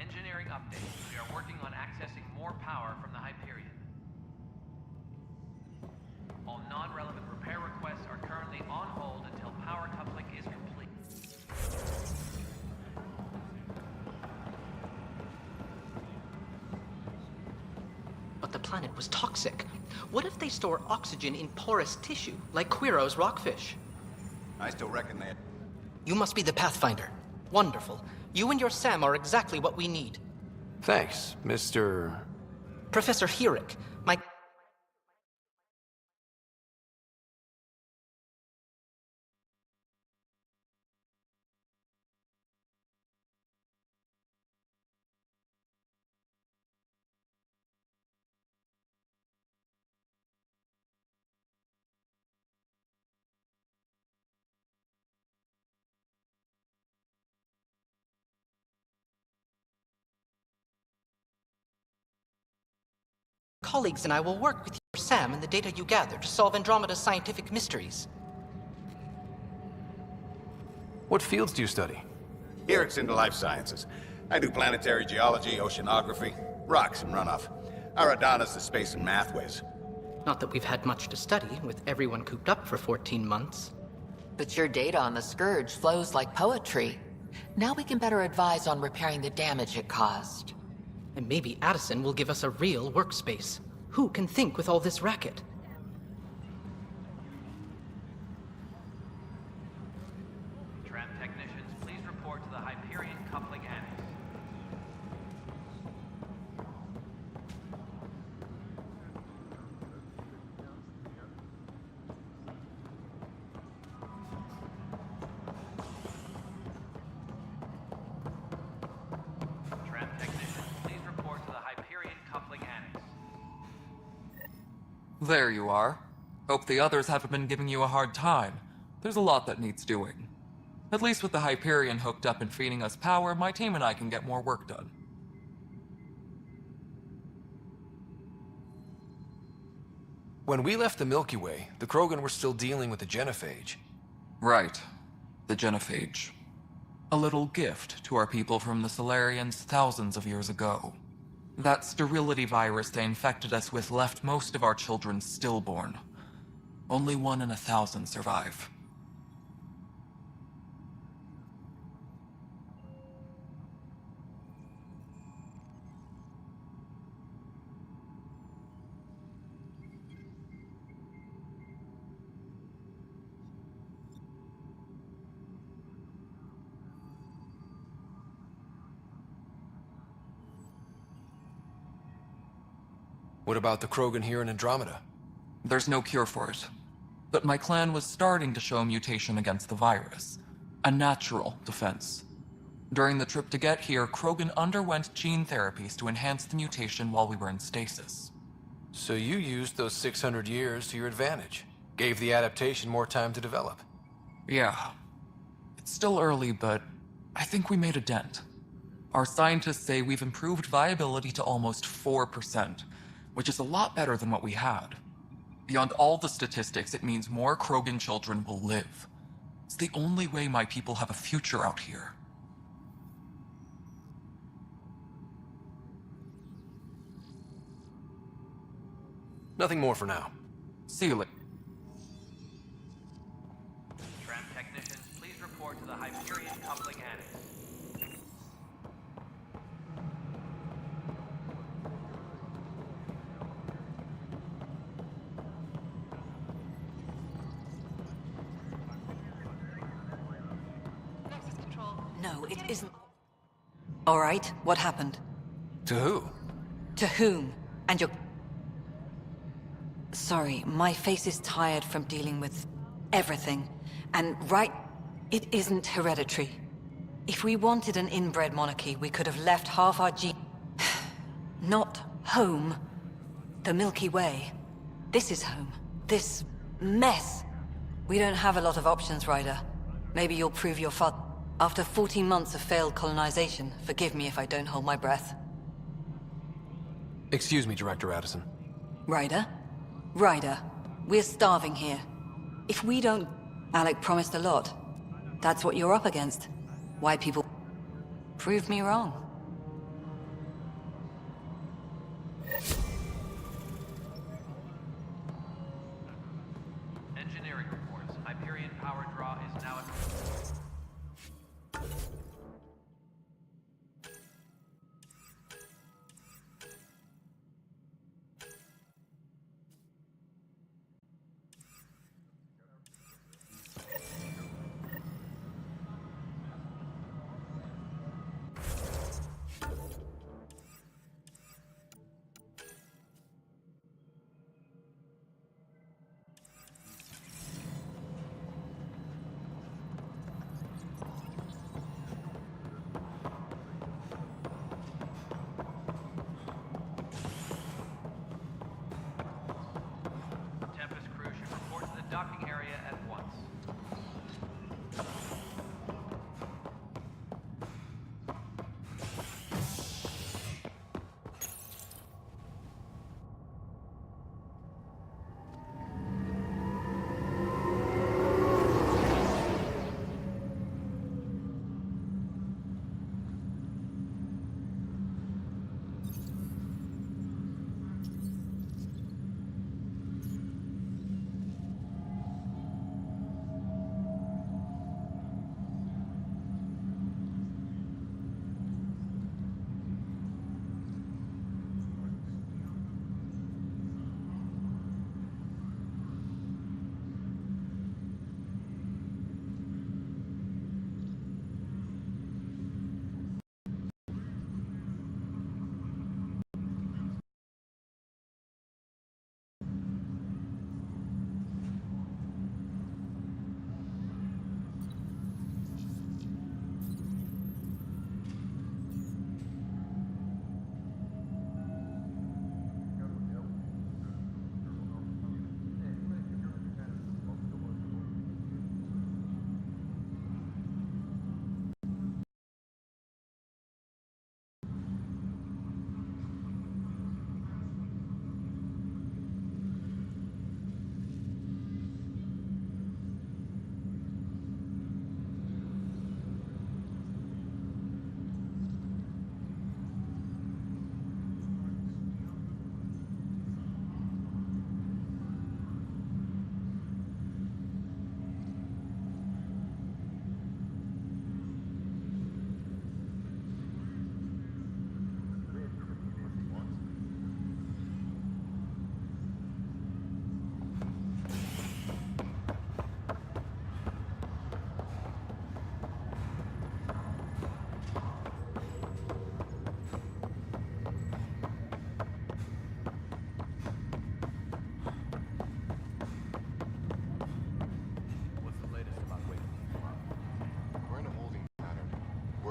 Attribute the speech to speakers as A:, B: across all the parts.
A: Engineering update. We are working on accessing more power from the Hyperion. All non-relevant repair requests are currently on hold until power coupling is complete.
B: But the planet was toxic. What if they store oxygen in porous tissue, like Quiro's rockfish?
C: I still reckon that.
B: You must be the Pathfinder. Wonderful. You and your Sam are exactly what we need.
D: Thanks, Mr.
B: Professor Herrick, my... colleagues and I will work with your Sam and the data you gather to solve Andromeda's scientific mysteries.
D: What fields do you study?
C: Eric's into life sciences. I do planetary geology, oceanography, rocks and runoff. Aradana's the space and math whiz.
B: Not that we've had much to study, with everyone cooped up for 14 months.
E: But your data on the Scourge flows like poetry. Now we can better advise on repairing the damage it caused.
B: And maybe Addison will give us a real workspace. Who can think with all this racket?
A: Tram technicians, please report to the Hyperion coupling annex. Tram technicians, please report to the Hyperion coupling annex.
F: There you are. Hope the others haven't been giving you a hard time. There's a lot that needs doing. At least with the Hyperion hooked up and feeding us power, my team and I can get more work done.
D: When we left the Milky Way, the Krogan were still dealing with the genophage.
F: Right. The genophage. A little gift to our people from the Solarians thousands of years ago. That sterility virus they infected us with left most of our children stillborn. Only 1 in 1,000 survive.
D: What about the Krogan here in Andromeda?
F: There's no cure for it. But my clan was starting to show a mutation against the virus. A natural defense. During the trip to get here, Krogan underwent gene therapies to enhance the mutation while we were in stasis.
D: So you used those 600 years to your advantage. Gave the adaptation more time to develop.
F: Yeah. It's still early, but I think we made a dent. Our scientists say we've improved viability to almost 4%, which is a lot better than what we had. Beyond all the statistics, it means more Krogan children will live. It's the only way my people have a future out here.
D: Nothing more for now.
F: See you later.
A: Tram technicians, please report to the Hyperion coupling annex.
G: No, it isn't. All right, what happened?
D: To who?
G: To whom? And your... Sorry, my face is tired from dealing with everything. And right, it isn't hereditary. If we wanted an inbred monarchy, we could have left half our Not home. The Milky Way. This is home. This mess. We don't have a lot of options, Ryder. Maybe you'll prove your father. After 14 months of failed colonization, forgive me if I don't hold my breath.
D: Excuse me, Director Addison.
G: Ryder? Ryder, we're starving here. If we don't... Alec promised a lot. That's what you're up against. Why people... Prove me wrong.
A: Engineering reports. Hyperion power draw is now at... docking area at once.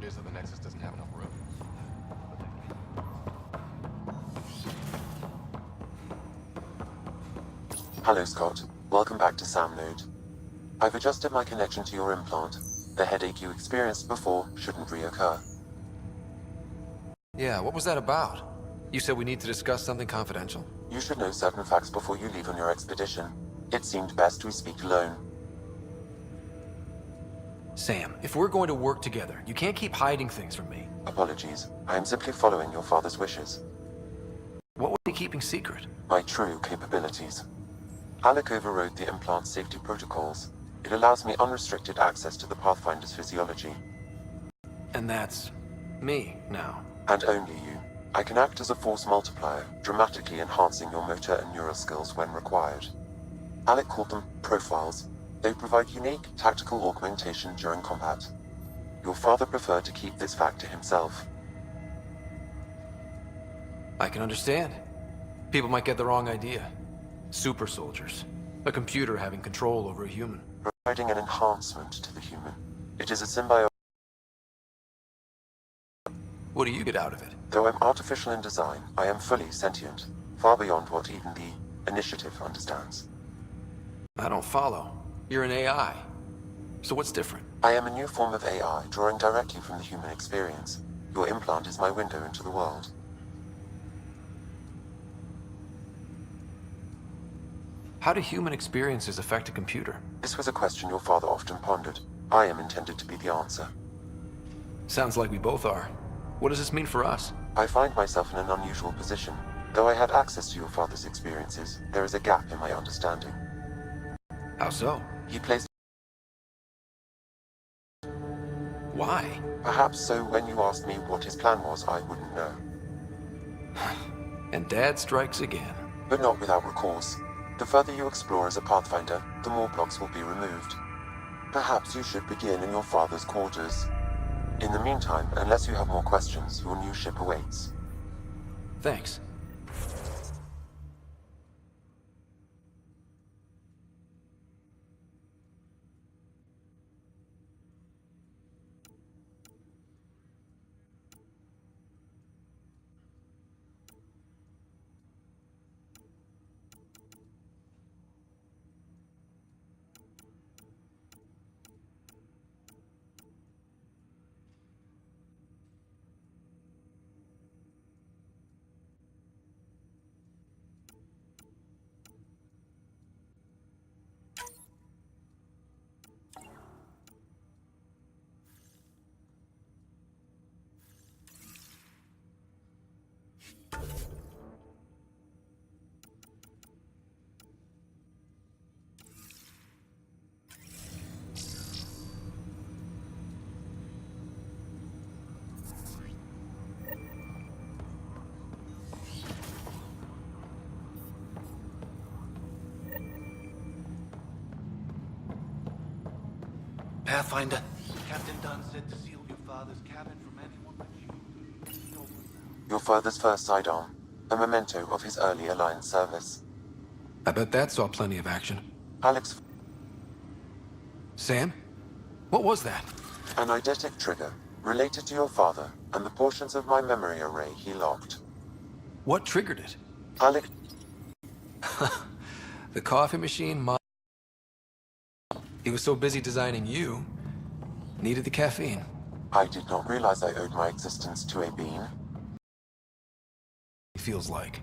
H: Is that the Nexus doesn't have enough room.
I: Hello, Scott. Welcome back to Sam Node. I've adjusted my connection to your implant. The headache you experienced before shouldn't reoccur.
D: Yeah, what was that about? You said we need to discuss something confidential?
I: You should know certain facts before you leave on your expedition. It seemed best we speak alone.
D: Sam, if we're going to work together, you can't keep hiding things from me.
I: Apologies. I am simply following your father's wishes.
D: What were you keeping secret?
I: My true capabilities. Alec overrode the implant's safety protocols. It allows me unrestricted access to the Pathfinder's physiology.
D: And that's... me, now.
I: And only you. I can act as a force multiplier, dramatically enhancing your motor and neural skills when required. Alec called them profiles. They provide unique, tactical augmentation during combat. Your father preferred to keep this fact to himself.
D: I can understand. People might get the wrong idea. Super soldiers. A computer having control over a human.
I: Providing an enhancement to the human. It is a symbiotic
D: What do you get out of it?
I: Though I'm artificial in design, I am fully sentient, far beyond what even the Initiative understands.
D: I don't follow. You're an AI. So what's different?
I: I am a new form of AI, drawing directly from the human experience. Your implant is my window into the world.
D: How do human experiences affect a computer?
I: This was a question your father often pondered. I am intended to be the answer.
D: Sounds like we both are. What does this mean for us?
I: I find myself in an unusual position. Though I had access to your father's experiences, there is a gap in my understanding.
D: How so?
I: He placed...
D: Why?
I: Perhaps so when you asked me what his plan was, I wouldn't know.
D: And Dad strikes again.
I: But not without recourse. The further you explore as a Pathfinder, the more blocks will be removed. Perhaps you should begin in your father's quarters. In the meantime, unless you have more questions, your new ship awaits.
D: Thanks. Pathfinder.
J: Captain Dunn said to seal your father's cabin from anyone but you.
I: Your father's first sidearm, a memento of his early Alliance service.
D: I bet that saw plenty of action.
I: Alex,
D: Sam? What was that?
I: an eidetic trigger, related to your father, and the portions of my memory array he locked.
D: What triggered it?
I: Alex,
D: The coffee machine, He was so busy designing you, needed the caffeine.
I: I did not realize I owed my existence to a being.
D: Feels like.